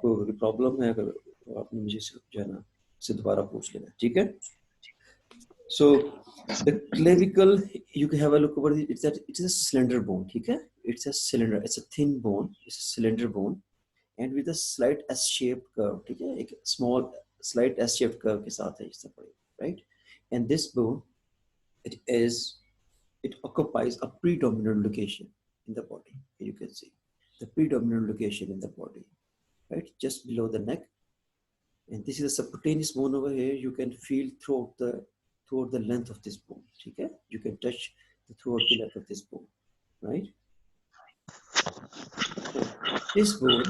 आपको कोई प्रॉब्लम है अगर आपने मुझे जो है ना से दोबारा पूछ लेना, ठीक है? So the clavicle, you can have a look over it. It's a slender bone, ठीक है? It's a cylinder, it's a thin bone, it's a cylinder bone, and with a slight S-shaped curve, ठीक है? एक small slight S-shaped curve के साथ है इस तरह, right? And this bone, it occupies a predominant location in the body. You can see the predominant location in the body, right? Just below the neck. And this is a subcutaneous bone over here. You can feel throughout the length of this bone. Okay? You can touch throughout the length of this bone, right? This bone,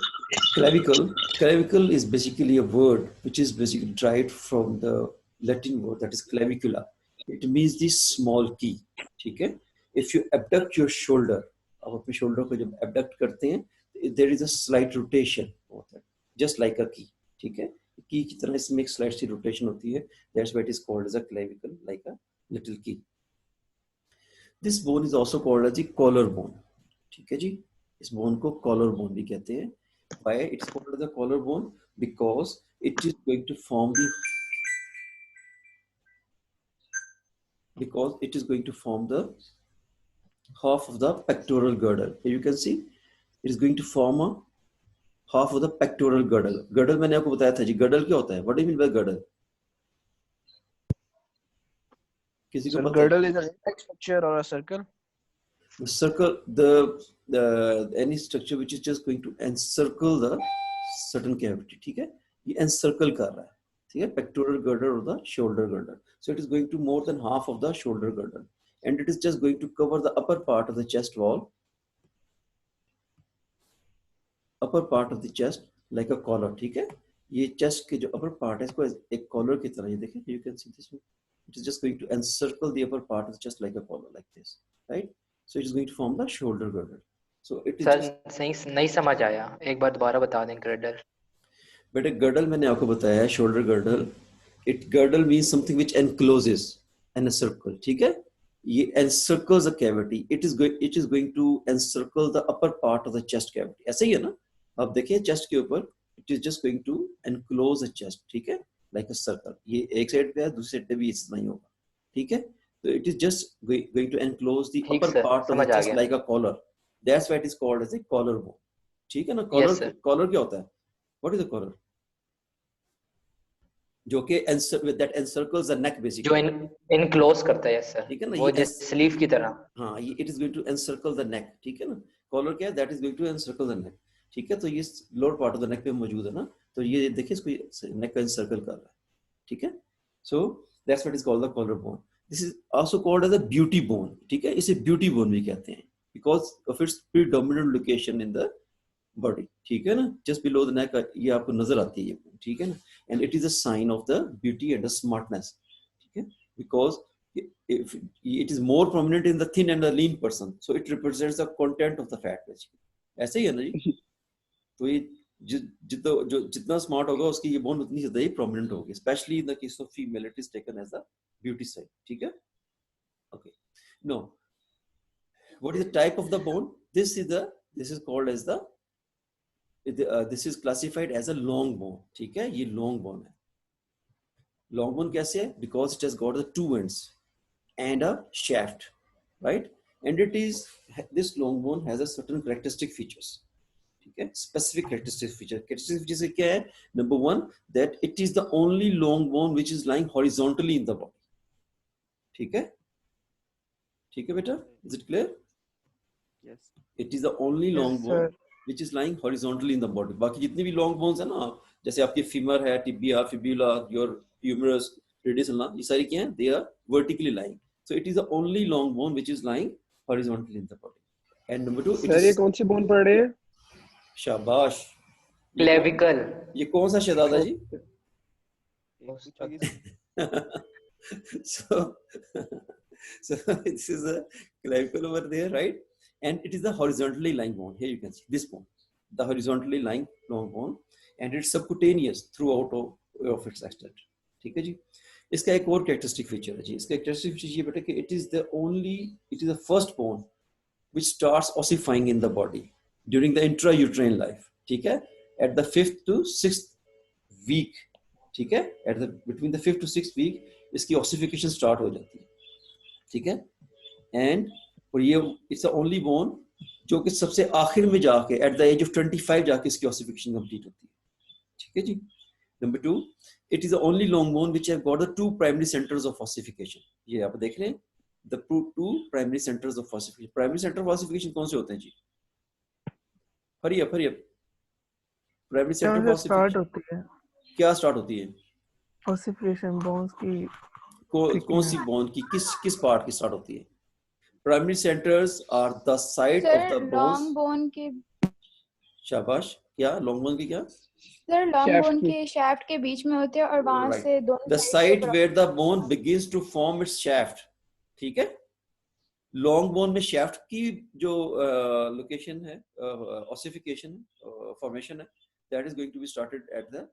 clavicle is basically a word which is basically derived from the Latin word that is clavicula. It means the small key. Okay? If you abduct your shoulder, आप अपने shoulder को जब abduct करते हैं, there is a slight rotation होता है, just like a key. ठीक है? की की तरह इसमें एक स्लाइड सी रोटेशन होती है. That's why it is called as a clavicle, like a little key. This bone is also called as the collar bone. ठीक है जी? इस bone को collar bone भी कहते हैं. Why it's called as a collar bone? Because it is going to form the half of the pectoral girdle. Here you can see it is going to form a half of the pectoral girdle. Girdle मैंने आपको बताया था जी. Girdle क्या होता है? What do you mean by girdle? किसी को पता है? Girdle is a structure or a circle? The circle, any structure which is just going to encircle the certain cavity. ठीक है? ये encircle कर रहा है. ठीक है? Pectoral girdle or the shoulder girdle. So it is going to more than half of the shoulder girdle, and it is just going to cover the upper part of the chest wall. Upper part of the chest like a collar. ठीक है? ये chest के जो upper part है इसको एक collar की तरह ये देखें. You can see this one. It is just going to encircle the upper part of the chest like a collar, like this, right? So it is going to form the shoulder girdle. So it is. Sir नहीं समझ आया, एक बार दोबारा बता दें. girdle. बेटे girdle मैंने आपको बताया है, shoulder girdle. Girdle means something which encloses in a circle. ठीक है? ये encircles a cavity. It is going to encircle the upper part of the chest cavity. ऐसे ही है ना? आप देखिए chest के ऊपर, it is just going to enclose the chest. ठीक है? Like a circle. ये एक साइड पे है, दूसरी साइड पे भी इतना ही होगा. ठीक है? So it is just going to enclose the upper part of the chest like a collar. That's why it is called as a collar bone. ठीक है ना? Collar क्या होता है? What is a collar? जो कि that encircles the neck basically. जो enclose करता है, yes sir. ठीक है ना? वो जैसे sleeve की तरह. हाँ, ये it is going to encircle the neck. ठीक है ना? Collar क्या है? That is going to encircle the neck. ठीक है? तो ये lower part of the neck पे मौजूद है ना? तो ये देखिए इसको neck को encircle कर रहा है. ठीक है? So that's what is called the collar bone. This is also called as a beauty bone. ठीक है? इसे beauty bone भी कहते हैं because of its predominant location in the body. ठीक है ना? Just below the neck ये आपको नजर आती है ये. ठीक है ना? And it is a sign of the beauty and the smartness. ठीक है? Because if it is more prominent in the thin and the lean person, so it represents the content of the fat basically. ऐसे ही है ना जी? तो ये जितना smart होगा उसकी ये बोन उतनी ज्यादा ही प्रोमिनेंट होगी, specially in the case of female it is taken as a beauty sign. ठीक है? Okay. No, what is the type of the bone? This is called as this is classified as a long bone. ठीक है? ये long bone है. Long bone कैसे है? Because it has got the two ends and a shaft, right? And this long bone has a certain characteristic features. ठीक है? Specific characteristic features क्या है? Number one, that it is the only long bone which is lying horizontally in the body. ठीक है? ठीक है बेटा? Is it clear? Yes. It is the only long bone which is lying horizontally in the body. बाकी जितनी भी long bones है ना, जैसे आपकी femur है, tibia, fibula, your humerus, radius, ये सारी क्या हैं? They are vertically lying. So it is the only long bone which is lying horizontally in the body. And number two, sir ये कौन सी बोन पढ़ रहे हैं? शाबाश. क्लेविकल. ये कौन सा शहजादा जी? so this is a clavicle over there, right? And it is the horizontally lying bone. Here you can see this bone, the horizontally lying long bone, and it's subcutaneous throughout of its extent. ठीक है जी? इसका एक और characteristic feature है जी. इसका characteristic feature ये बेटा कि it is the first bone which starts ossifying in the body during the intrauterine life. ठीक है? at the 5th to 6th week, ठीक है, at the between the 5th to 6th week इसकी ossification start हो जाती है, ठीक है, and और ये it's the only bone जो कि सबसे आखिर में जाके at the age of 25 जाके इसकी ossification complete होती है, ठीक है जी. Number 2, it is the only long bone which have got the 2 primary centers of ossification. ये आप देख रहे हैं, the 2 primary centers of ossification. Primary center of ossification कौन से होते हैं जी? Hurry up. Primary center of start ossification होती है क्या स्टार्ट होती है? ऑसिफिकेशन बोन्स की कौन सी बोन की किस पार्ट की स्टार्ट होती है? Primary centers are the site of the sir bones. Long bone के शाबाश. क्या लॉन्ग बोन की क्या? सर लॉन्ग Shaft बोन की। के शाफ्ट के बीच में होते हैं और वहां Right. से दोनों The side site से where the bone begins to form its shaft. ठीक है, लॉन्ग बोन में shaft की जो लोकेशन है, ossification formation है, that is going to be started at the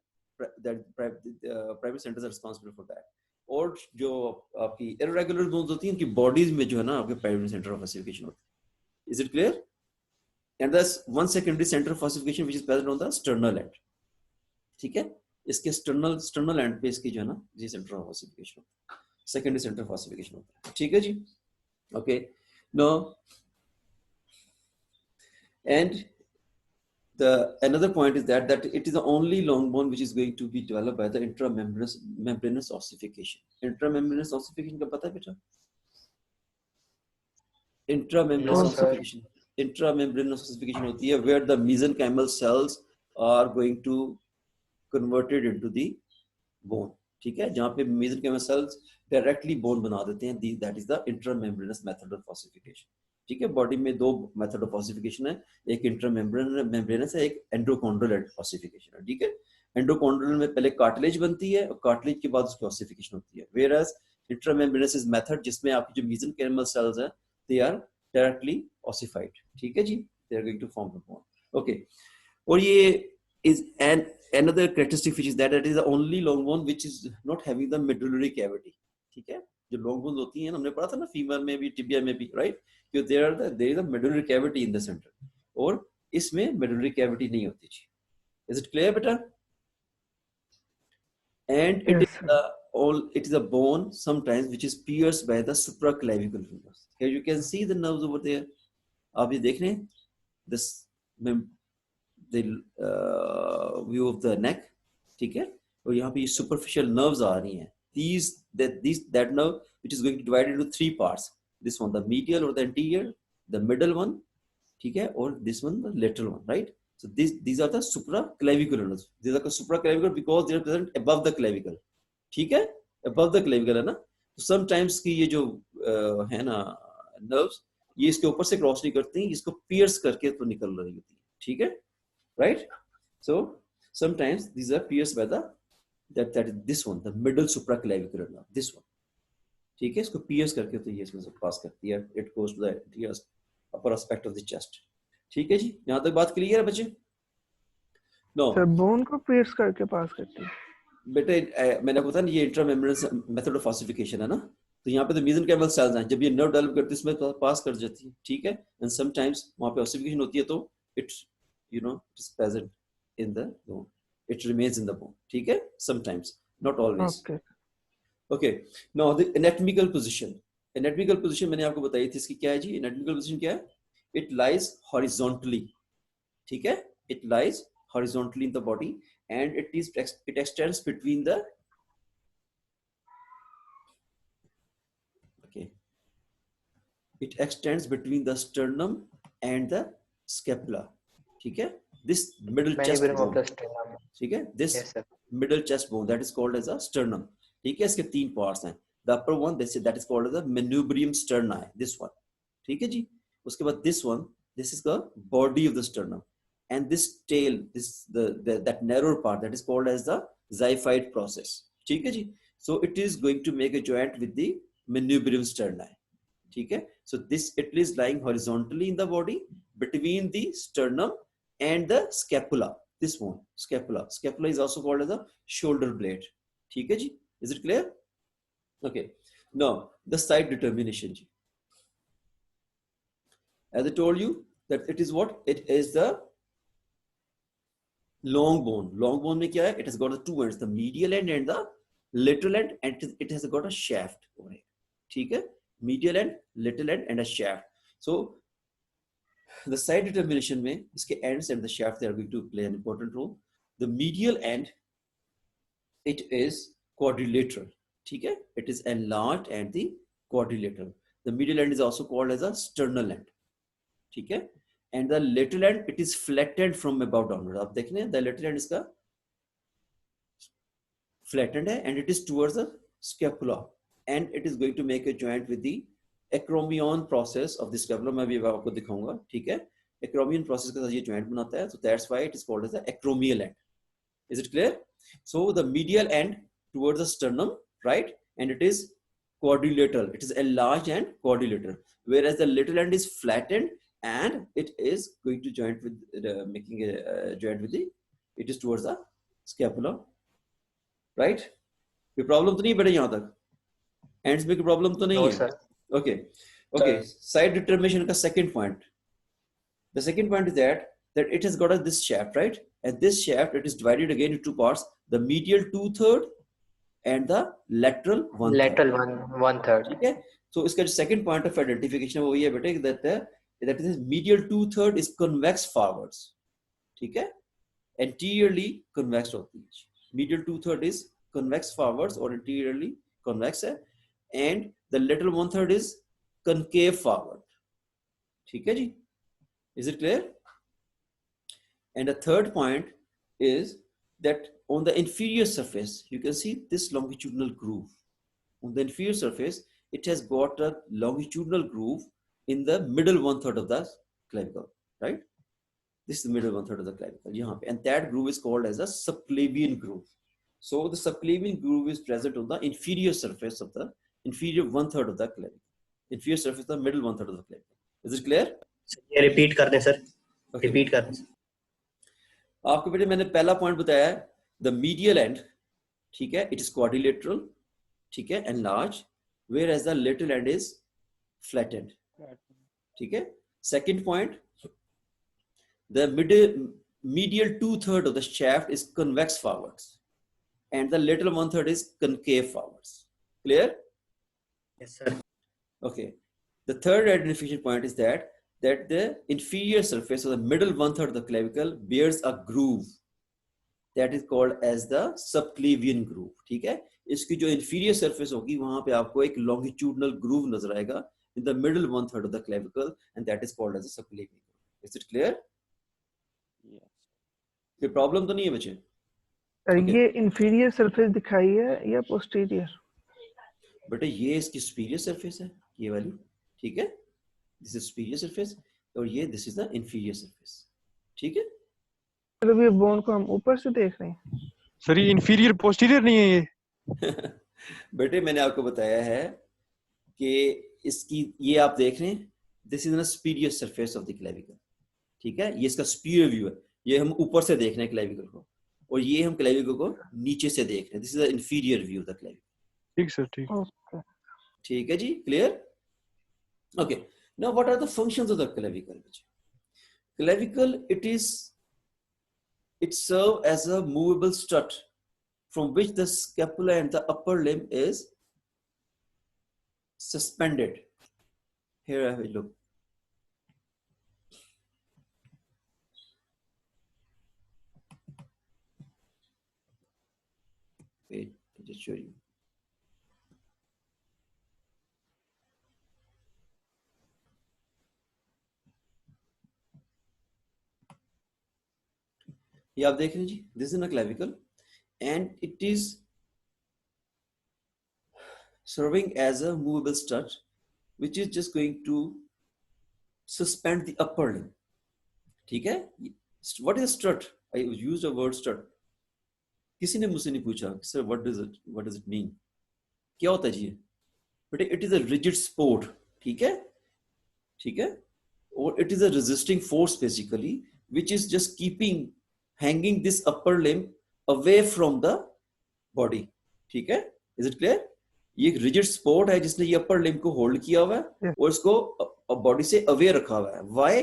primary centers are responsible for that. और जो आपकी irregular bones होती हैं उनकी bodies में जो है ना आपके primary center of ossification होती है. Is it clear? And there's one secondary center of ossification which is present on the sternal end. ठीक है, इसके sternal end पे इसकी जो है ना ये center of ossification होता है, secondary center of ossification होता है, ठीक है जी. Okay, now and the another point is that it is the only long bone which is going to be developed by the intramembranous ossification. Intramembranous ossification का पता है बेटा? Intramembranous No, sir. ossification. Intramembranous ossification होती है where the mesenchymal cells are going to converted into the bone. ठीक है, जहाँ पे mesenchymal cells directly bone बना देते हैं, that is the intramembranous method of ossification. ठीक है, बॉडी में 2 मेथड ऑफ ऑसिफिकेशन है, एक इंट्रामेम्ब्रेनस है, एक एंडोकॉन्ड्रल ऑसिफिकेशन है. ठीक है, एंडोकॉन्ड्रल में पहले कार्टिलेज बनती है और कार्टिलेज के बाद उसकी ऑसिफिकेशन होती है, वेयर एज इंट्रामेम्ब्रेनस इज मेथड जिसमें आपकी जो मेसेंकाइमल सेल्स हैं दे आर डायरेक्टली ऑसिफाइड. ठीक है जी, they are going to form the bone. Okay, और ये is another characteristic which is that it is the only long bone which is not having the medullary cavity. ठीक है, जो long bones होती हैं हमने पढ़ा था ना फीमर में भी टिबिया में भी, राइट, कि there is a medullary cavity in the center, और इसमें medullary cavity नहीं होती जी. Is it clear बेटा? And it is a bone sometimes which is pierced by the supraclavicular nerves. Here you can see the nerves over there. आप ये देख रहे हैं this the view of the neck. ठीक है, और यहाँ पे superficial nerves आ रही हैं. That nerve which is going to divide into 3 parts. This one the medial or the anterior, the middle one, ठीक है, और this one the lateral one, right? So these are the supraclavicular nerves. These are supraclavicular because they are present above the clavicle. ठीक है, above the clavicle है ना. So sometimes की ये जो है ना nerves, ये इसके ऊपर से क्रॉस नहीं करती, इसको pierce करके तो निकल रही होती है. ठीक है, right? So sometimes these are pierced by that is this one, the middle supraclavicular nerve, this one. ठीक है, इसको pierce करके तो ये इसमें से पास करती है. It goes to the upper aspect of the chest. ठीक है जी, यहाँ तक बात क्लियर है बच्चे? नो सर बोन को pierce करके पास करती है. बेटे मैंने आपको बताया ना ये इंट्रामेम्ब्रेनस मेथड ऑफ ऑसिफिकेशन है ना, तो यहाँ पे तो मेसेंकाइमल सेल्स हैं, जब ये नर्व डेवलप करती है इसमें पास कर जाती है. ठीक है, एंड समटाइम्स वहाँ पे ऑसिफिकेशन होती है तो it's you know it is present in the bone, it remains in the bone. ठीक है, sometimes, not always. Okay, now the anatomical position मैंने आपको बताई थी, इसकी क्या है जी? anatomical position क्या है? It lies horizontally. ठीक है, it lies horizontally in the body and it extends between the sternum and the scapula. ठीक है, this middle chest bone. ठीक है, this middle chest bone that is called as a sternum. ठीक है, इसके 3 parts हैं. The upper one that is called as the manubrium sterni, this one. ठीक है जी, उसके बाद this one, this is the body of the sternum, and this tail, that narrow part that is called as the xiphoid process. ठीक है जी, so it is going to make a joint with the manubrium sterni. ठीक है, so it is lying horizontally in the body between the sternum and the scapula. This one, scapula is also called as a shoulder blade. ठीक है जी, is it clear? Okay, now the site determination ji. As I told you that it is what? It is the long bone में क्या है? It has got the two ends, the medial end and the lateral end, and it has got a shaft over it. ठीक है? Medial end, lateral end, and a shaft. So the side determination में इसके ends and the shaft, they are going to play an important role. The medial end, it is quadrilateral. ठीक है? It is enlarged and the quadrilateral. The medial end is also called as a sternal end. ठीक है? And the lateral end, it is flattened from above downward. आप देख रहे हैं, the lateral end इसका flattened है, and it is towards the scapula, and it is going to make a joint with the acromion process of the scapula. मैं भी आपको दिखाऊंगा, ठीक है? Acromion process के साथ ये joint बनाता है, so that's why it is called as the acromial end. Is it clear? So the medial end towards the sternum, right? And it is quadrilateral. It is enlarged and quadrilateral, whereas the lateral end is flattened. And it is going to joint with making a joint with the, it is towards the scapula, right? कोई problem तो नहीं बेटा यहाँ तक? Ends में कोई problem तो नहीं No, है? sir. Okay. Side determination का second point. The second point is that it has got this shaft, right? And this shaft, it is divided again into two parts: the medial 2/3 and the lateral 1/3. Lateral 1/3. ठीक है? So इसका जो second point of identification है वो ये बेटे that is medial 2/3 is convex forwards. ठीक है? Anteriorly convex होती है. Medial 2/3 is convex forwards or anteriorly convex है, and the lateral 1/3 is concave forward. ठीक है जी? Is it clear? And the third point is that on the inferior surface, you can see this longitudinal groove. On the inferior surface, it has got a longitudinal groove in the middle 1/3 of the clavicle, right? This is the middle 1/3 of the clavicle, यहाँ पे, and that groove is called as a subclavian groove. So the subclavian groove is present on the inferior surface of the inferior 1/3 of the clavicle. Inferior surface, the middle 1/3 of the clavicle. Is it clear? ये repeat कर दें sir. Okay. Repeat कर दें. आपको बेटे मैंने पहला point बताया है, the medial end, ठीक है, it is quadrilateral, ठीक है, enlarged, whereas the lateral end is flattened. ठीक है? Second point, the medial 2/3 of the shaft is convex forwards, and the lateral 1/3 is concave forwards. Clear? Yes sir. Okay. The third identification point is that the inferior surface or the middle 1/3 of the clavicle bears a groove that is called as the subclavian groove. ठीक है? इसकी जो inferior surface होगी वहां पे आपको एक longitudinal groove नजर आएगा in the middle 1/3 of the clavicle, and that is called as a subclavian groove. Is it clear? Yes. कोई problem तो नहीं है बच्चे? Okay. ये inferior surface दिखाई है या posterior? बेटा ये इसकी superior surface है, ये वाली, ठीक है? This is superior surface और ये this is the inferior surface. ठीक है? मतलब ये bone को हम ऊपर से देख रहे हैं. सर ये inferior posterior नहीं है ये? बेटे मैंने आपको बताया है कि इसकी ये आप देख रहे हैं, this is the superior surface of the clavicle. ठीक है? ये इसका superior view है. ये हम ऊपर से देख रहे हैं clavicle को, और ये हम clavicle को नीचे से देख रहे हैं. This is the inferior view of the clavicle. ठीक सर, ठीक. Okay. ठीक है जी? Clear? Okay. Now what are the functions of the clavicle? Clavicle, it serves as a movable strut from which the scapula and the upper limb is suspended. Here I will look. Wait, I'll just show you. ये आप देख रहे हैं जी, this is a clavicle, and it is serving as a movable strut, which is just going to suspend the upper limb. ठीक है? What is a strut? I used a word strut. किसी ने मुझसे नहीं पूछा, sir, what does it mean? क्या होता है जी? But it is a rigid support. ठीक है? ठीक है? Or it is a resisting force basically, which is just hanging this upper limb away from the body. ठीक है? Is it clear? ये एक rigid support है जिसने ये upper limb को hold किया हुआ है और इसको body से away रखा हुआ है. Why?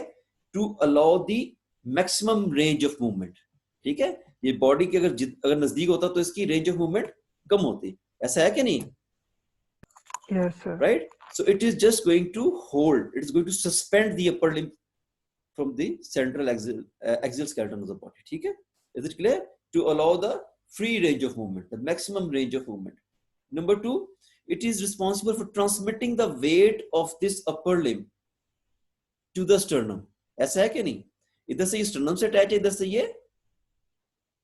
To allow the maximum range of movement. ठीक है, ये बॉडी के अगर नजदीक होता तो इसकी रेंज ऑफ मूवमेंट कम होती, ऐसा है कि नहीं? Yes, sir. Right? So it is just going to hold, it is going to suspend the upper limb from the central axial skeleton of the body. ठीक है? Is it clear? To allow the free range of movement, the maximum range of movement. Number 2, it is responsible for transmitting the weight of this upper limb to the sternum. ऐसा है कि नहीं? इधर से ये sternum से attach है, इधर से ये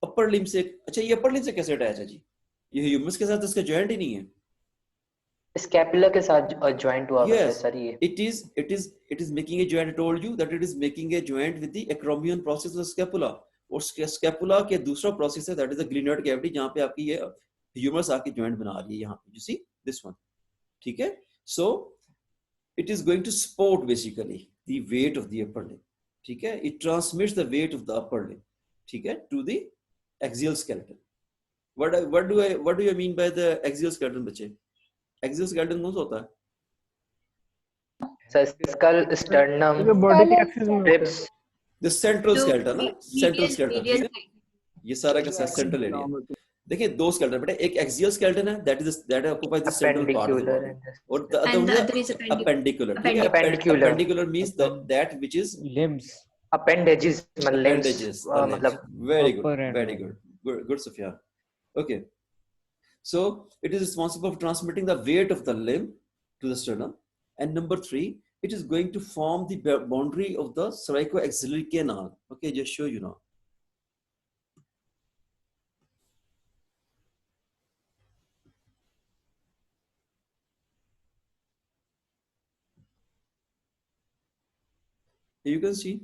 upper limb से। अच्छा, ये upper limb से कैसे अटैच है जी? ये ह्यूमरस के साथ इसका जॉइंट ही नहीं है। स्कैपुला के साथ ज्वाइंट हुआ हुआ है Yes, सर ये। it is making a joint. I told you that it is making a joint with the acromion process of the scapula. और स्कैपुला के दूसरा प्रोसेस है, that is the glenoid cavity, जहाँ पे आपकी ये ह्यूमरस आके जॉइंट बना रही है यहाँ पे, you see this one, ठीक है? So it is going to support basically the weight of the upper limb, ठीक है? It transmits the weight of the upper limb, ठीक है, to the axial skeleton. What do I mean by the axial skeleton बच्चे? Axial skeleton कौन सा होता है? Sir school, sternum, ये बॉडी के एक्सिस में होता है। रिब्स। The central जो skeleton ना, central skeleton, ठीक medial है? ये सारा का सारा सेंट्रल एरिया। देखिए दो स्केलेटन बेटा, एक एक्सियल स्केलेटन है, that occupies the central part of the Appendicular body, और the and the other other is is appendicular, ठीक है? Appendicular. Appendicular means that which is limbs. Appendages मतलब appendages, the limbs. मतलब Very upper good, and very lower. good, good Sufyan. Okay, so it is responsible for transmitting the weight of the limb to the sternum, and number 3, it is going to form the boundary of the cervicoaxillary canal. Okay, just show you now. You can see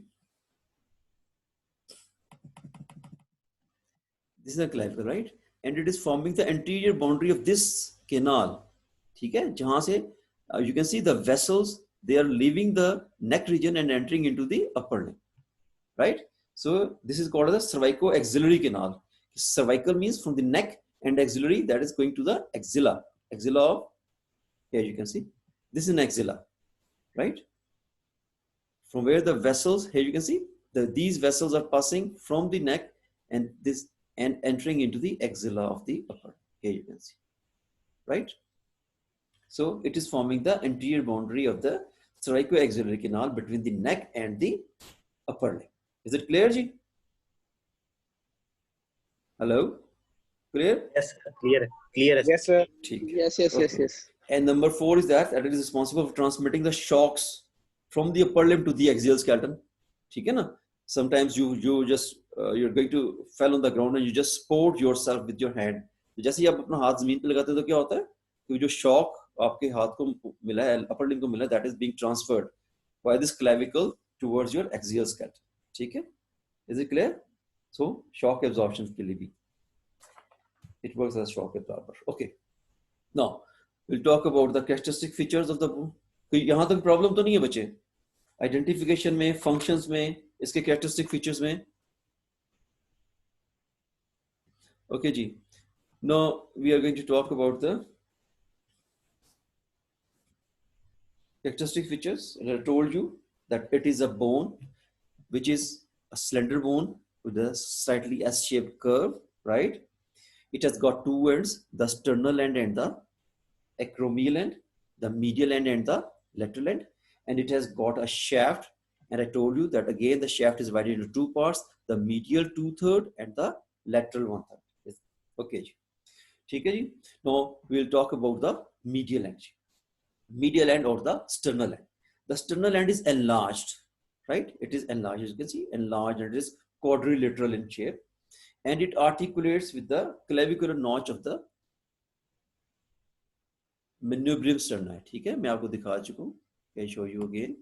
this is a clavicle, right? And it is forming the anterior boundary of this canal. ठीक है, जहां से you can see the vessels, they are leaving the neck region and entering into the upper limb, right? So this is called the cervicoaxillary canal. Cervical means from the neck, and axillary, that is going to the axilla. Axilla of, here you can see, this is an axilla, right? From where the vessels, here you can see, these vessels are passing from the neck and this and entering into the axilla of the upper. Here you can see, right? So it is forming the anterior boundary of the cervicoaxillary canal between the neck and the upper limb. Is it clear, Ji? Hello? Clear? Yes, sir. Clear है। Yes, sir. ठीक है। Yes, yes, yes, Okay. yes. And number 4 is that it is responsible for transmitting the shocks from the upper limb to the axial skeleton. ठीक है ना? Sometimes you just you're going to fall on the ground and you just support yourself with your hand. तो जैसे ही आप अपना हाथ जमीन पे लगाते हैं तो क्या होता है कि जो शॉक आपके हाथ को मिला है, अपर लिम्ब को मिला है, that is being transferred by this clavicle towards your axial skeleton. ठीक है? Is it clear? So shock absorption के लिए भी it works as shock absorber. Okay. Now we'll talk about the characteristic features of the bone. तो यहाँ तक problem तो नहीं है बच्चे? आइडेंटिफिकेशन में, फंक्शंस में, इसके कैरेक्टरिस्टिक फीचर्स में? Okay जी. Now we are going to talk about the characteristic features. And I told you that it is a bone which is a slender bone with a slightly S-shaped curve, right? It has got two ends, the sternal end and the acromial end, the medial end and the lateral end, and it has got a shaft. And I told you that again the shaft is divided into two parts, the medial 2/3 and the lateral 1/3. Okay, ठीक है जी. Now we'll talk about the medial end. Medial end or the sternal end. The sternal end is enlarged, right? It is enlarged, as you can see, enlarged, and it is quadrilateral in shape, and it articulates with the clavicular notch of the manubrium sterni. ठीक है, मैं आपको दिखा चुका हूँ. Can show you again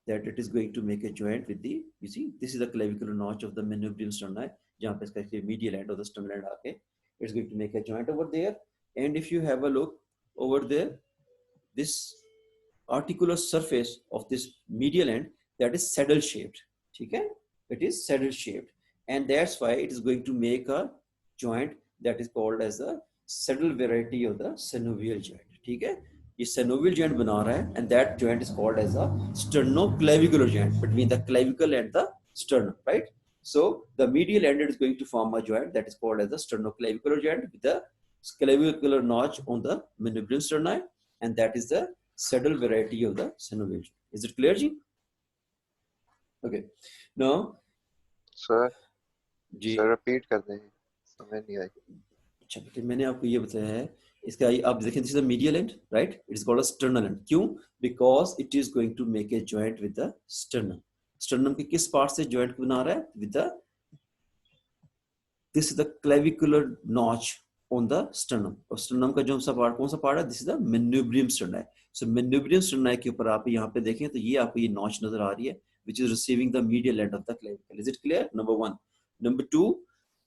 that it is going to make a joint with the, you see, this is the clavicular notch of the manubrium sterni, जहाँ पे इसका medial end or the sternal end आके, it's going to make a joint over there. And if you have a look over there, this articular surface of this medial end, that is saddle shaped. ठीक है, it is saddle shaped, and that's why it is going to make a joint that is called as the saddle variety of the synovial joint. ठीक है, ये synovial joint बना रहा है, and that joint is called as a sternoclavicular joint between the clavicle and the sternum, right? So the medial end is going to form a joint that is called as the sternoclavicular joint with the clavicular notch on the manubrium sterni, and that is the saddle variety of the synovial joint. Is it clear, ji? Okay. Now, sir ji sir repeat कर दें, समझ नहीं आई। अच्छा बेटे, मैंने आपको ये बताया है, इसका आप देखें, this is the medial end, right? It is called a sternal end. क्यों? Because it is going to make a joint with the sternum. Sternum के किस पार्ट से जॉइंट बना रहा है? With the, this is the clavicular notch on the sternum. और sternum का जो सा पार्ट, कौन सा पार्ट है? This is the manubrium sterni. So manubrium sterni के ऊपर आप यहाँ पे देखें तो ये आपको ये नॉच नजर आ रही है, which is receiving the medial end of the clavicle. Is it clear? Number 1. Number 2,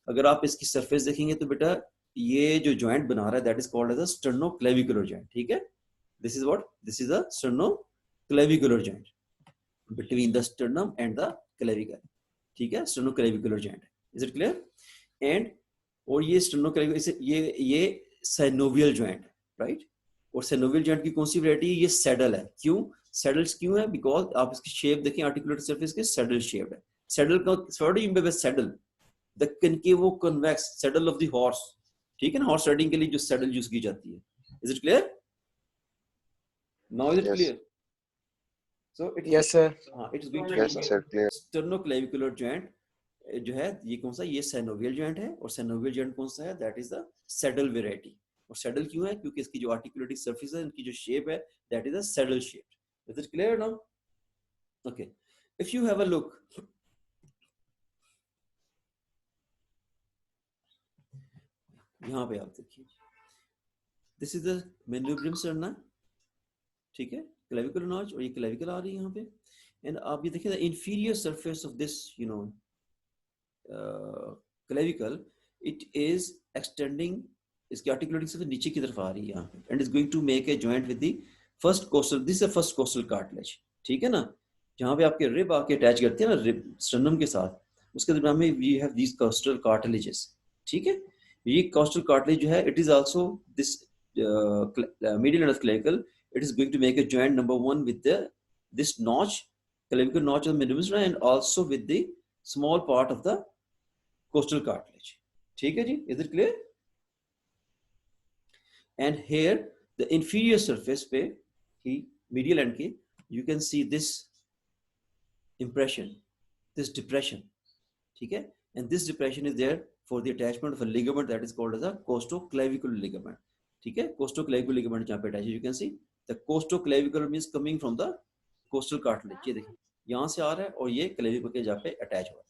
अगर आप इसकी सरफेस देखेंगे तो बेटा ये जो जॉइंट बना रहा है that is called as a sternoclavicular joint. ठीक है? This is what? This is a sternoclavicular joint between the sternum and the clavicle. ठीक है? Sternoclavicular joint. Is it clear? And और ये sternoclavicular, ये synovial joint, right? और synovial joint की कौन सी वैरायटी है? ये सैडल है। क्यों सैडल्स क्यों है? बिकॉज आप इसकी शेप देखें, आर्टिकुलेटेड सरफेस के सैडल शेप है। सैडल का थर्ड इन पे saddle, the concavo convex saddle of the horse. ठीक है ना? हॉर्स राइडिंग के लिए जो सैडल यूज की जाती है। Is it clear? Now is it clear? So it, yes sir. हां, it is going yes sir clear. Sternoclavicular joint जो है ये कौन सा? ये साइनोवियल जॉइंट है। और साइनोवियल जॉइंट कौन सा है? That is the saddle variety. और सैडल क्यों है? क्योंकि इसकी जो आर्टिकुलेटिंग सरफेस है, इनकी जो शेप है, that is a saddle shape. Is it clear now? Okay. If you have a look, यहाँ पे आप देखिए, this is the manubrium sterna, ठीक है? clavicular notch, और ये clavicle आ रही है यहाँ पे, and आप ये देखिए the inferior surface of this, clavicle, it is extending, इसकी articulating surface नीचे की तरफ आ रही है यहाँ पे, and is going to make a joint with the first coastal, this is first costal cartilage. ठीक है ना? जहां पे आपके रिब आके अटैच करते हैं ना रिब स्टर्नम के साथ, उसके दरमियान में we have these coastal cartilages. ठीक है? ये कोस्टल कार्टिलेज जो है, it is also this medial end of clavicle, it is going to make a joint number 1 with the this notch, clavicular notch of the manubrium, and also with the small part of the coastal cartilage. ठीक है जी? Is it clear? And here the inferior surface पे ही medial end के, you can see this impression, this depression. ठीक है? And this depression is there for the attachment of a ligament that is called as a costoclavicular ligament. ठीक है? costoclavicular ligament जहाँ पे attach है, you can see the costoclavicular means coming from the coastal cartilage. ये देखिए, यहाँ से आ रहा है और ये clavicle के जहाँ पे attach हुआ है।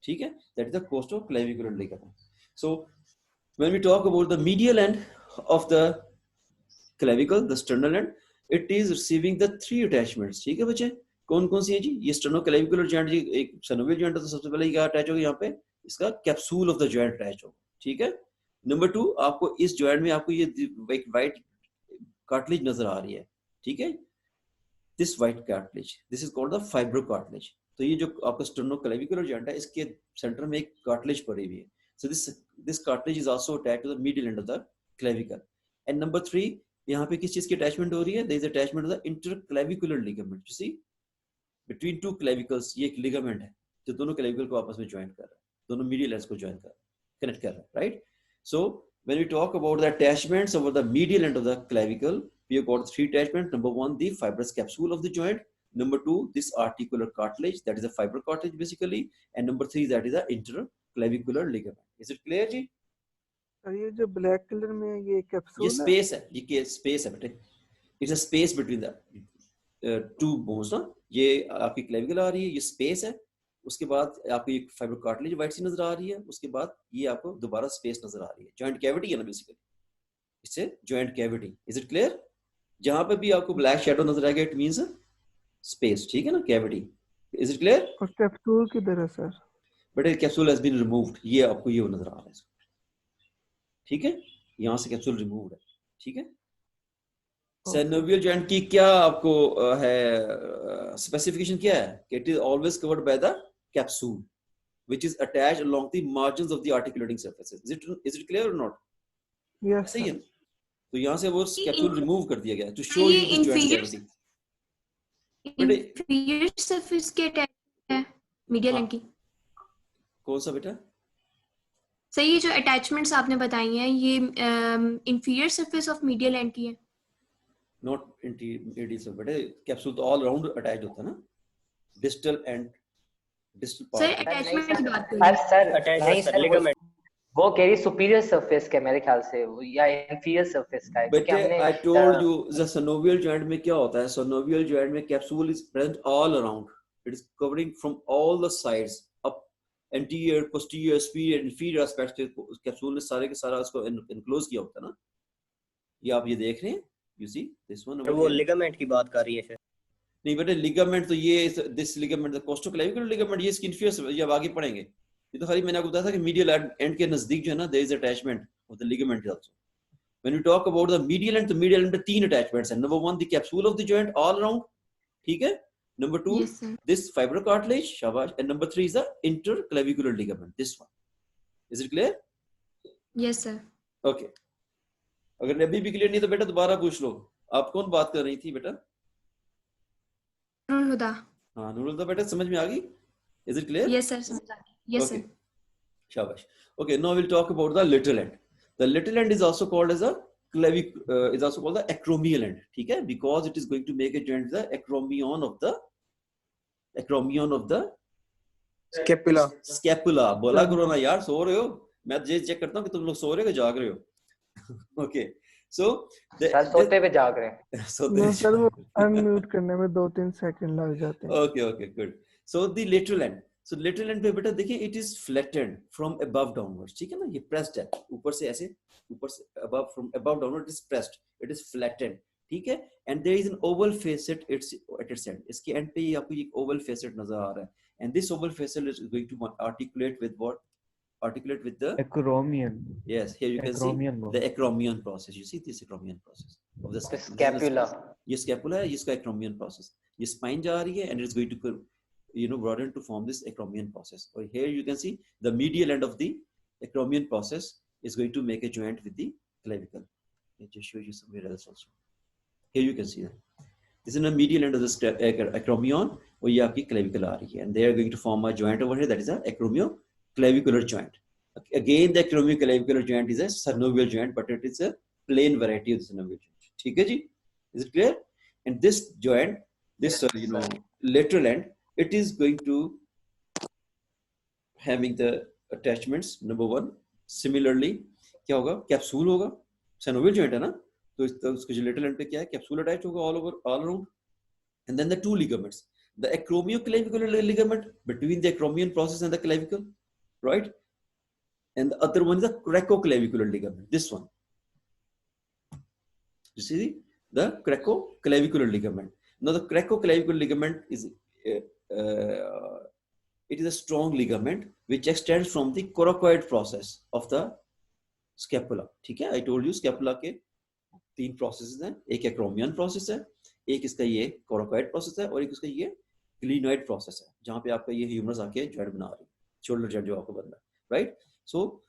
ठीक है? That is the costoclavicular ligament. So when we talk about the medial end of the clavicle, the sternal end, it is receiving the 3 attachments. ठीक है बच्चे? कौन कौन सी है जी? ये sternoclavicular joint जी, एक synovial joint है, तो सबसे पहले क्या अटैच होगा यहाँ पे? इसका capsule of the joint attach होगा। ठीक है? नंबर 2, आपको इस जॉइंट में आपको ये एक वाइट कार्टिलेज नजर आ रही है। ठीक है? This white cartilage, this is called the fibro cartilage. तो ये जो आपका स्टर्नोक्लेविकुलर जॉइंट है, इसके सेंटर में एक कार्टिलेज पड़ी हुई है। So this cartilage is also attached to the middle end of the clavicle. And number 3, यहाँ पे किस चीज की अटैचमेंट हो रही है? There is attachment of the interclavicular ligament. You see between 2 clavicles, ये एक लिगामेंट है जो दोनों क्लेविकल को आपस में ज्वाइन कर रहा है, दोनों medial ends को join कर, connect कर रहा है, right? So when we talk about the attachments over the medial end of the clavicle, we have got 3 attachments. Number 1, the fibrous capsule of the joint. Number 2, this articular cartilage, that is a fibro cartilage basically. And number 3, that is the interclavicular ligament. Is it clear जी? और ये जो black colour में ये capsule ये space है, ये space है बेटे। It's a space between the 2 bones ना। ये आपकी क्लेविकल आ रही है, ये स्पेस है। उसके बाद आपको ये फाइब्रो कार्टिलेज वाइट सी नजर आ रही है, उसके बाद ये आपको दोबारा स्पेस नजर आ रही है। जॉइंट कैविटी है ना बेसिकली, इससे joint cavity. Is it clear? जहां पे भी आपको ब्लैक शैडो नजर आएगा, इट मींस स्पेस। ठीक है ना? कैविटी। Is it clear? और कैप्सूल किधर है सर? बट ये कैप्सूल हैज बीन रिमूव्ड, ये आपको ये नजर आ रहा है। ठीक है? यहां से कैप्सूल रिमूव्ड है। ठीक है? Synovial joint की क्या आपको है स्पेसिफिकेशन क्या है? It is always covered by the capsule, which is attached along the margins of the articulating surfaces. Is it clear or not? Yes सही है। सर। तो यहाँ से वो कैप्सूल रिमूव कर दिया गया to show you the joint cavity. inferior surface के अटैच है medial end की। कौन सा बेटा? सर ये जो अटैचमेंट्स आपने बताई हैं ये inferior surface of medial and की है। नॉट इंटीरियर से बेटे, कैप्सूल तो ऑल राउंड अटैच होता है ना, distal end distal sir part. Attachment की बात कर रही सर सर अटैच नहीं सर सर लिगामेंट। वो कह रही सुपीरियर सरफेस का है मेरे ख्याल से या इंफीरियर सरफेस का है, क्योंकि बेटे हमने I told you the synovial joint में क्या होता है, synovial joint में capsule is present all around, it is covering from all the sides, up anterior posterior superior inferior aspects, capsule ने सारे के सारा उसको एनक्लोज किया होता है ना। ये आप ये देख रहे हैं, यू सी दिस वन वो लिगामेंट की बात कर रही है सर। नहीं बेटे, लिगामेंट तो ये दिस लिगामेंट द कोस्टोक्लेविकुलर लिगामेंट, ये इसकी इंफीरियर, ये अब आगे पढ़ेंगे। ये तो खाली मैंने आपको बताया था कि मीडियल एंड के नजदीक जो है ना, there is attachment of the ligament also. When you talk about the medial end, तो मीडियल एंड पे तीन अटैचमेंट्स हैं। Number 1 the capsule of the joint all around, ठीक है। Number 2 Yes, sir. This fibre cartilage, शाबाश। And number 3 is the interclavicular ligament, this one. Is it clear? Yes sir. Okay, अगर अभी भी clear नहीं तो बेटा दोबारा पूछ लो। आप कौन बात कर रही थी बेटा? नूरुल हुदा। हाँ नूरुल हुदा बेटा, समझ में आ गई? Is it clear? Yes sir समझ आ गई। Yes Okay. Sir. Shabash. Okay, now we'll talk about the lateral end. The lateral end is also called as a is also called the acromial end. ठीक है? Because it is going to make a joint the acromion of the scapula. scapula. बोला करो ना यार, सो रहे हो? मैं ये चेक करता हूँ कि तुम लोग सो रहे हो कि जाग रहे हो। Okay, so सर सोते हुए जाग रहे हैं। सोते सर वो अनम्यूट करने में 2-3 सेकंड लग जाते हैं। Okay, good. So the lateral end. So lateral end पे बेटा देखिए, it is flattened from above downwards, ठीक है ना? ये pressed है, ऊपर से ऐसे, ऊपर से above, from above downward it is pressed, it is flattened, ठीक है? And there is an oval facet at its end. इसके end पे ये आपको एक oval facet नजर आ रहा है, and this oval facet is going to articulate with what? Articulate with the Acromion. yes. Here you can Acromion see bone. the acromion process. You see this acromion process of the scapula. Scapula. ये scapula है, इसका acromion process. ये spine जा रही है, and it's going to broaden to form this acromion process. Or here you can see the medial end of the acromion process is going to make a joint with the clavicle. Let me just show you somewhere else also. Here you can see that this is the medial end of the acromion, और ये आपकी clavicle आ रही है, and they are going to form a joint over here, that is a acromioclavicular joint. Again, the acromioclavicular joint is a synovial joint, but it is a plain variety of the synovial joint. ठीक है जी? Is it clear? And this joint, this lateral end, it is going to having the attachments. Number 1, similarly क्या होगा? Capsule होगा, synovial joint है ना, तो उसके जो lateral end पे क्या है? कैप्सूल अटैच होगा all around, and then the two ligaments, the acromioclavicular ligament between the acromion process and the clavicle, right? And the other one is the cracoclavicular ligament, this one. You see the cracoclavicular ligament. Now the cracoclavicular ligament is it is a strong ligament which extends from the coracoid process of the scapula. ठीक है? I told you scapula के 3 processes हैं, एक acromion process है, एक इसका ये coracoid process है, और एक इसका ये glenoid process है, जहाँ पे आपका ये humerus आके joint बना रही है, shoulder joint जो आपको बन रहा है, right? So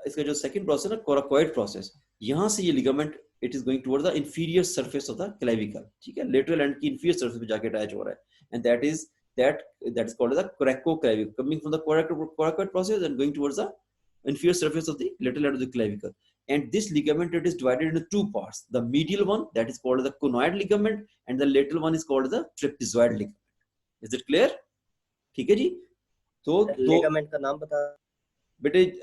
इसका जो second process है ना, coracoid process, यहाँ से ये ligament it is going towards the inferior surface of the clavicle. ठीक है? Lateral end की inferior surface पे जाके attach हो रहा है, and that is called as the cracoclavicle, coming from the coracoid process and going towards the inferior surface of the lateral end of the clavicle. And this ligament, it is divided into 2 parts. The medial one, that is called the conoid ligament, and the lateral one is called the trapezoid ligament. Is it clear? ठीक है जी? तो ligament का नाम बता बेटे,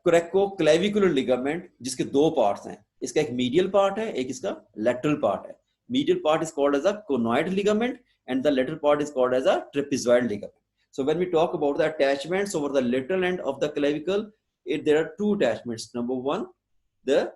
cracoclavicular ligament जिसके 2 parts हैं, इसका एक medial part है, एक इसका lateral part है. Medial part is called as a conoid ligament, and the lateral part is called as a trapezoid ligament. So when we talk about the attachments over the lateral end of the clavicle, there are 2 attachments. Number 1, the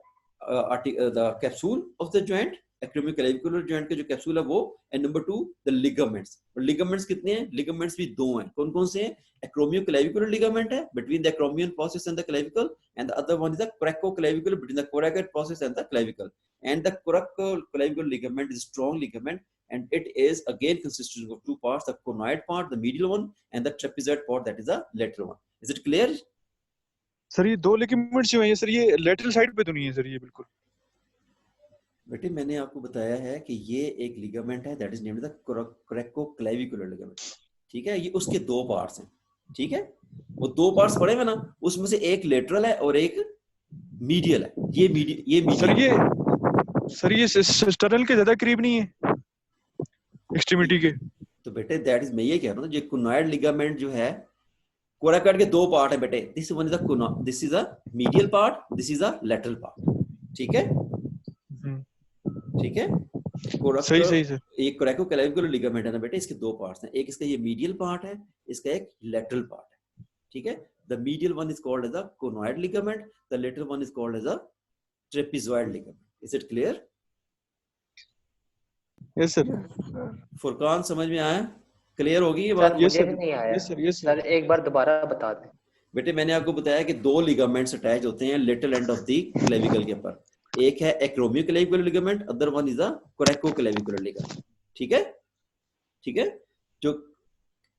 capsule of the joint, acromioclavicular joint के जो capsule है वो, and number 2, the ligaments. और ligaments कितने हैं? Ligaments भी 2 हैं. कौन कौन से हैं? Acromioclavicular ligament है between the acromion process and the clavicle, and the other one is the cracoclavicular between the coracoid process and the clavicle. And the cracoclavicular ligament is a strong ligament, and it is again consisting of 2 parts: the conoid part, the medial one, and the trapezoid part, that is the lateral one. Is it clear? Sir ये 2 ligaments जो हैं ये sir ये lateral side पे तो नहीं है sir ये बिल्कुल? बेटे मैंने आपको बताया है कि ये एक लिगामेंट है, that is named the cracoclavicular ligament. ठीक है? ये उसके 2 पार्ट्स हैं. ठीक है? वो दो पार्ट्स पड़े हुए ना, उसमें से एक लेटरल है और एक मीडियल है। ये सर ये स्टर्नल के ज्यादा करीब नहीं है एक्सट्रीमिटी के? तो बेटे दैट इज, मैं ये कह रहा हूँ ये कुनॉइड लिगामेंट जो है, कोराकॉइड के दो पार्ट है बेटे, this one is this is a medial part, this is a lateral part, ठीक है? ठीक है, सही सर। एक कोरैकोक्लेविकुलर लिगामेंट है ना बेटे, इसके दो पार्ट्स हैं, एक इसका ये मीडियल पार्ट है, इसका एक लेटरल पार्ट है, ठीक है? The medial one is called as a conoid ligament, the lateral one is called as a trapezoid ligament. Is it clear? Yes sir. Furqan समझ में आया? क्लियर होगी ये सर बात? मुझे भी नहीं आया। Yes sir. सर एक बार दोबारा बता दें। बेटे मैंने आपको बताया कि दो लिगामेंट्स अटैच होते हैं lateral end of the clavicle के ऊपर, एक है acromioclavicular ligament, other one is a coracoclavicular ligament, ठीक है? ठीक है, जो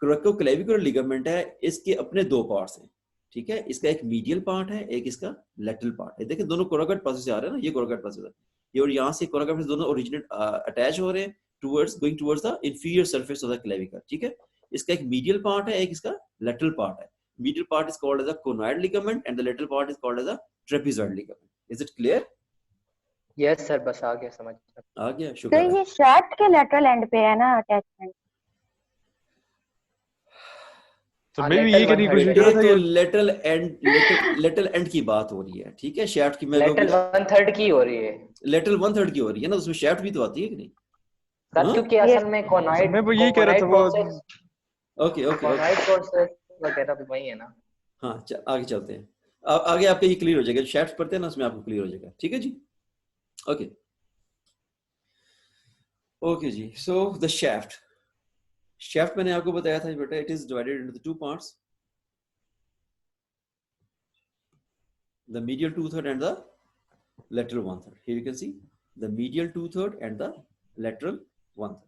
कोरैकोक्लेविकुलर लिगामेंट है इसके अपने दो पार्ट्स हैं, ठीक है? इसका एक मीडियल पार्ट है, एक इसका लेटरल पार्ट है। देखिए दोनों कोरैकोइड पास से आ रहे हैं ना, ये कोरैकोइड पास से, ये और यहाँ से कोरैकोइड दोनों ओरिजिनेट अटैच हो रहे हैं towards, going towards the inferior surface of the clavicle, ठीक है? इसका एक मीडियल पार्ट है, एक इसका लेटरल पार्ट है। Medial part is called as a conoid ligament and the lateral part is called as a trapezoid ligament. Is it clear? Yes sir, बस आ गया समझ। आ गया, शुक्र तो है। ये शाफ्ट के लेटरल एंड पे है ना अटैचमेंट? तो मैं भी ये कहने की कोशिश कर रहा था तो ये लेटरल एंड की बात हो रही है, ठीक है? शाफ्ट की मैं लेटरल 1/3 की हो रही है लेटरल 1/3 की हो रही है ना, उसमें शाफ्ट भी तो आती है कि नहीं? सर, हाँ? क्योंकि असल में कोनॉइड, मैं वो यही कह रहा था वो। ओके ओके कोनॉइड प्रोसेस वगैरह भी वही है ना। हाँ आगे चलते हैं, आगे आपके ये क्लियर हो जाएगा, शाफ्ट पढ़ते हैं ना उसमें आपको क्लियर हो जाएगा, ठीक है जी? Okay okay ji, so the shaft मैंने आपको बताया था बेटा, it is divided into the two parts, the medial 2/3 and the lateral 1/3. Here you can see the medial 2/3 and the lateral 1/3.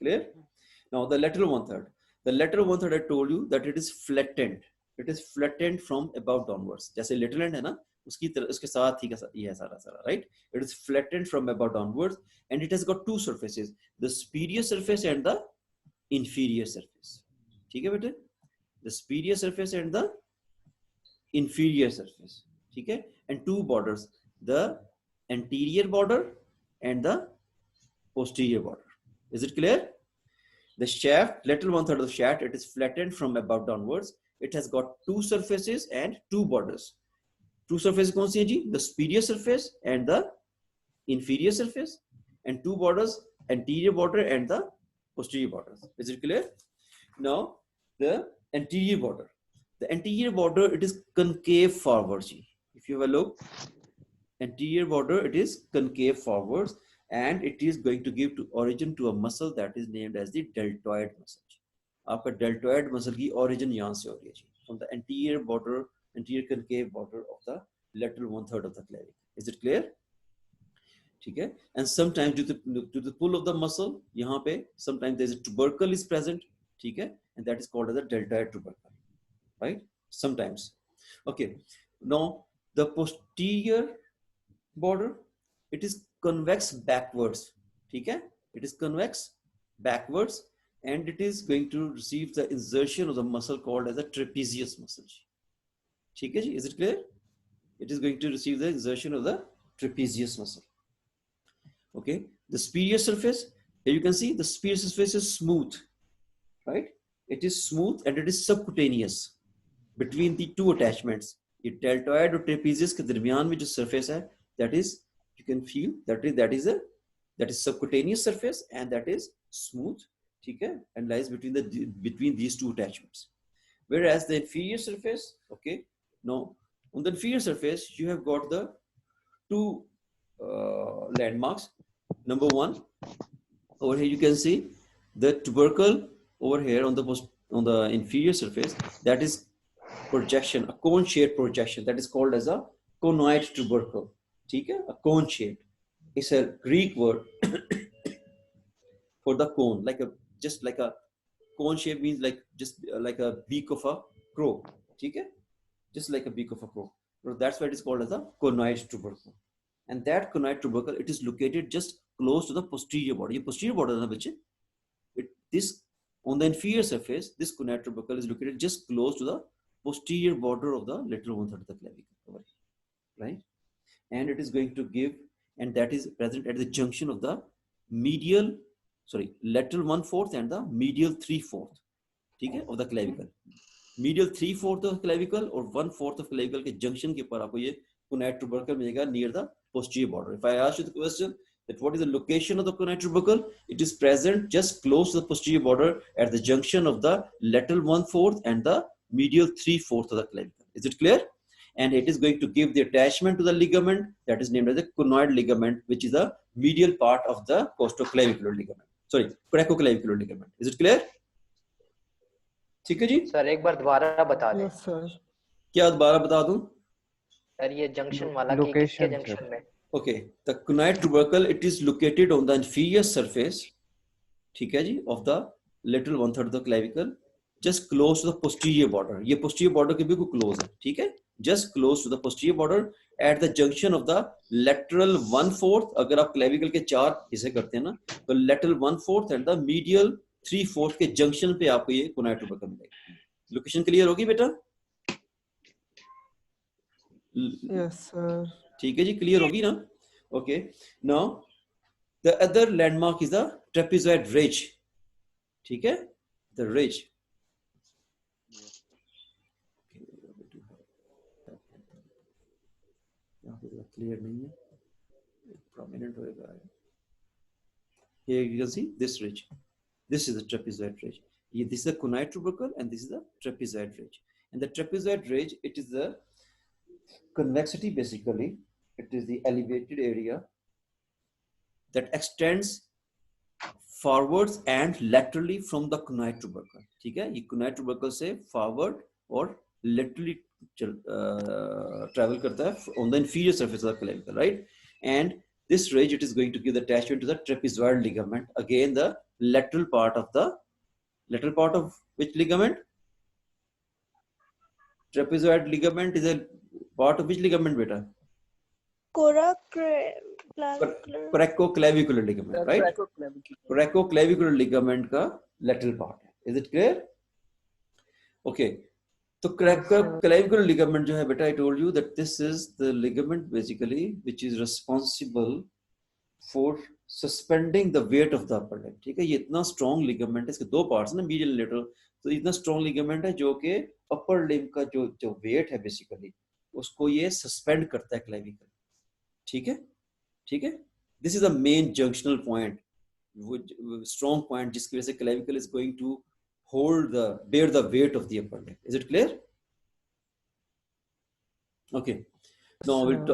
Clear? Now the lateral 1/3. The lateral 1/3 I told you that it is flattened. It is flattened from above downwards. जैसे lateral end है ना, उसके साथ ही ये है सारा, right? It is flattened from above downwards and it has got two surfaces, the superior surface and the inferior surface. ठीक है बेटे? The superior surface and the inferior surface. ठीक है? And two borders, the anterior border and the posterior border. Is it clear? The shaft, lateral 1/3 of the shaft, it is flattened from above downwards. It has got two surfaces and two borders. Two surfaces कौन सी है जी? The superior surface and the inferior surface, and two borders, anterior border and the posterior borders. Is it clear? Now the anterior border. The anterior border, it is concave forwards. If you have a look, anterior border, it is concave forwards and it is going to give to origin to a muscle that is named as the deltoid muscle. आपका deltoid muscle की origin यहाँ से हो रही है जी, from the anterior border, anterior concave border of the lateral 1/3 of the clavicle. Is it clear? ठीक है? And sometimes due to the pull of the muscle, यहाँ पे sometimes there is a tubercle is present, ठीक है? And that is called as a deltoid tubercle, right? Sometimes. Okay. Now the posterior border, it is convex backwards, ठीक है? It is convex backwards and it is going to receive the insertion of the muscle called as a trapezius muscle. ठीक है जी? Is it clear? It is going to receive the insertion of the trapezius muscle. Okay, the superior surface, here you can see the superior surface is smooth, right? It is smooth and it is subcutaneous between the two attachments. ये deltoid और trapezius के दरमियान में जो surface है, that is, you can feel that is subcutaneous surface and that is smooth, ठीक है? And lies between these two attachments. Whereas the inferior surface, okay, now on the inferior surface you have got the two landmarks. Number one, over here you can see the tubercle over here on the inferior surface, that is projection, a cone shaped projection, that is called as a conoid tubercle. ठीक है? A cone shaped. It's a Greek word for the cone, just like a cone shape means just like a beak of a crow. ठीक है? Just like a beak of a crow. So that's why it is called as a conoid tubercle. And that conoid tubercle, it is located just close to the posterior border. ये posterior border है ना बच्चे? This on the inferior surface, this conoid tubercle is located just close to the posterior border of the lateral 1/3 of the clavicle, right? And it is going to give, and that is present at the junction of the lateral 1/4 and the medial 3/4, ठीक है, of the clavicle. Medial 3/4 of clavicle और 1/4 of clavicle के junction के ऊपर आपको ये conoid tubercle मिलेगा near the posterior border. If I ask you the question that what is the location of the conoid tubercle, it is present just close to the posterior border at the junction of the lateral 1/4 and the medial 3/4 of the clavicle. Is it clear? And it is going to give the attachment to the ligament that is named as the conoid ligament, which is the medial part of the costoclavicular ligament. Sorry, coracoclavicular ligament. Is it clear? ठीक है जी? Sir एक बार दोबारा बता दें. Yes sir. क्या दोबारा बता दूं? सर ये जंक्शन वाला कि किसके जंक्शन में? Okay, the conoid tubercle, it is located on the inferior surface, ठीक है जी, of the lateral 1/3 of the clavicle, just close to the posterior border. ये posterior border के बिल्कुल close है, ठीक है? Just close to the posterior border at the junction of the lateral 1/4. अगर आप clavicle के 4 हिस्से करते हैं ना, तो lateral 1/4 and the medial 3/4 के junction पे आपको ये conoid tubercle मिलेगा. Location clear होगी बेटा? Yes sir. ठीक है जी, क्लियर होगी ना? Okay, now the other landmark is the trapezoid ridge, ठीक है, द रिज. क्लियर नहीं है, प्रोमिनेंट होएगा. Here you can see this ridge. This is the trapezoid ridge. This is the conoid tubercle and this is the trapezoid ridge. And the trapezoid ridge, it is the convexity basically. It is the elevated area that extends forwards and laterally from the conoid tubercle. ठीक है, ये conoid tubercle से forward और laterally travel करता है on the inferior surface of the clavicle, right? And this ridge, it is going to give the attachment to the trapezoid ligament. Again, the lateral part of which ligament? Trapezoid ligament is a part of which ligament, beta? Coracoclavicular ligament, right? Coracoclavicular ligament का lateral part. Is it clear? Okay. तो coracoclavicular ligament जो है बेटा, I told you that this is the ligament basically which is responsible for suspending the weight of the upper limb. ठीक है, ये इतना strong ligament है, इसके दो parts ना, medial and lateral. तो इतना strong ligament है जो कि upper limb का जो weight है basically उसको ये suspend करता है clavicle. ठीक है, ठीक है. This is the main junctional point, strong point जिसकी वजह से clavicle is going to bear the weight of the upper limb. Is it clear? Okay. Now we'll